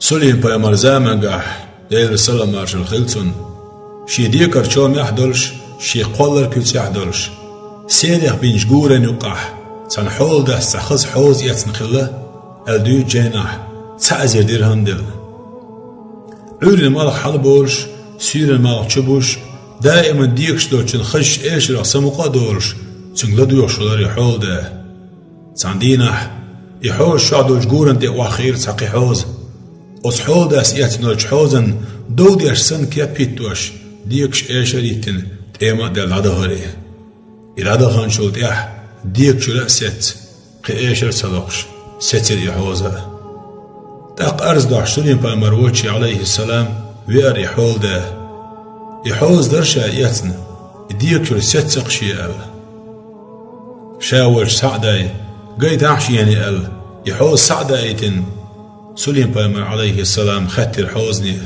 سولين بايمار زامنگاه دير سلام مارشل خلتون شي ديكر چوم يحدلش شي قولر كيوت يحدلش سيديخ بينج جورن يقح تن حول ده سخص حوز يتن خله الدو جيناح تعزير ديرهم دل عوري المالخ حلبولش سير المالخ چبوش دائما ديكش دو چن خش ايش را سمقا دورش تنگل دوش شلر يحول ده تن ديناح يحوش شعدوش جورن دي واخير تقي حوز أصحول داس يتنوش حوزن دو ديش سن كيا بيتوش ديكش ايش ريتن تيما دل عدهوري إرادة خانشول تيح ديكش لا ست قي ايشر صدقش ستر يحوزه تاق أرز داش سليم بالمروتشي عليه السلام وير يحول ده يحوز درشا يتن ديكش ست سقشي ال شاولش سعداي قيت عحشي يعني ال يحوز سعدايتن سليم بالمر عليه السلام خطر حوزني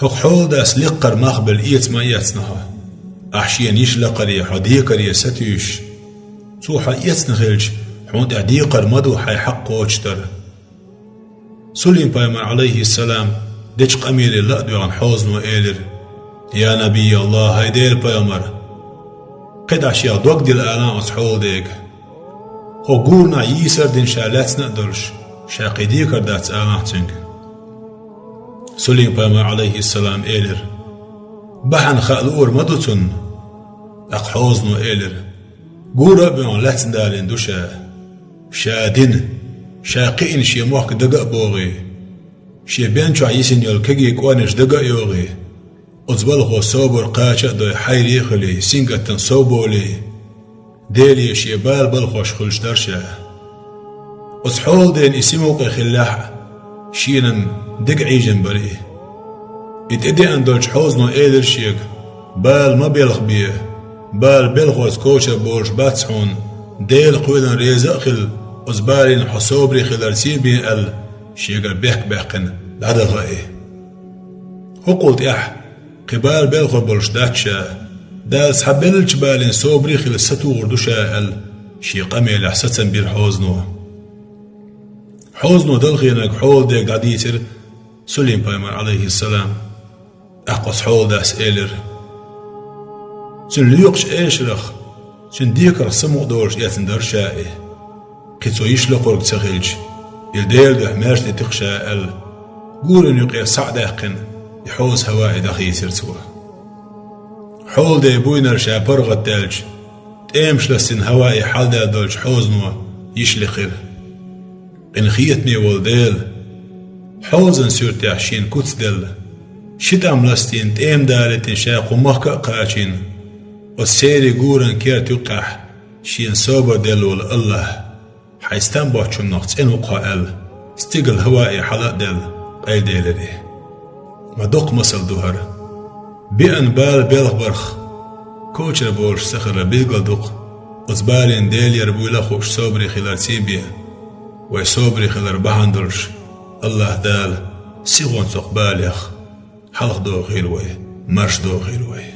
هق حول داس لقر مخبل ايت ما يتنها احشيان يشلقري حديقري ستيش توحا يتنخلش حوند اعديقر مدو حي حق وشتر سليم بالمر عليه السلام ديش قمير اللقدو عن حوزنو ايلر يا نبي الله هيدير بالمر قد عشيا دوك دي الالان اصحول ديك هو قورنا يسر دين شالات نقدرش شاقي ديكر دات آمحتنك سليم بالمر عليه السلام إيلر بحن خالور مدوتن أقحوزنو إيلر قورا بيون لاتن دالين دوشا شادين شاقين شي موحك دقا بوغي شي بيانشو عيسين يلكجي كوانش دقا يوغي أزبالخو صوبر قاشا دوي حيري خلي سنگتن صوبولي ديلي شي بال بالخوش خلش درشا أصحول دين اسموق خلاح شينن دقعي جنبري اتدي اندوش حوزنو ايدر شيك بال ما بيلخ بيه بال بيلخوز كوشا بورش باتسحون ديل قويدن ريزا خل أزبالين حصوبري خلارسين بين ال شيكر بيحك بيحقن لعدا غائي هو قلت اح قبال بيلخو بورش داتشا دال سحبال جبالين صوبري خل ستو غردوشا ال شيق اميل احسسن بير حوزنو حوزنو دلغينك حول ديك عديتر سليم بالمر عليه السلام أقص حول داس إيلر سن ليوقش إيشرخ سن ديكر سمو دورش يتندر شائي كتو يشلقورك تغيلج يلدير ده مارش تقشا ال قورن يقيا سعداقن يحوز هوائي دخيتر توا حول دي بوينر شا برغت دالج تيمش لسن هوائي حال دا دولج حوزنو يشلقر إن خيتني والديل حوزن سورتي عشين كوتس دل شدام لستين تيم دالتين شاقو مخكا قاچين والسيري قورن كيرت يقح شين صوبر دل والله حيستان بوحشون نقص إنو قائل استيقل هوائي حلاق دل باي ديلري مدوق مسل دوهر بيان بال بيلغ برخ كوچر بورش سخر بيلغل دوق أزبالين ديل يربولا خوش صوبري خلال سيبيه ويصوبري خلر بحندرش الله دال سيغون سوق باليخ حلق دو خيلوي مرش دو خيلوي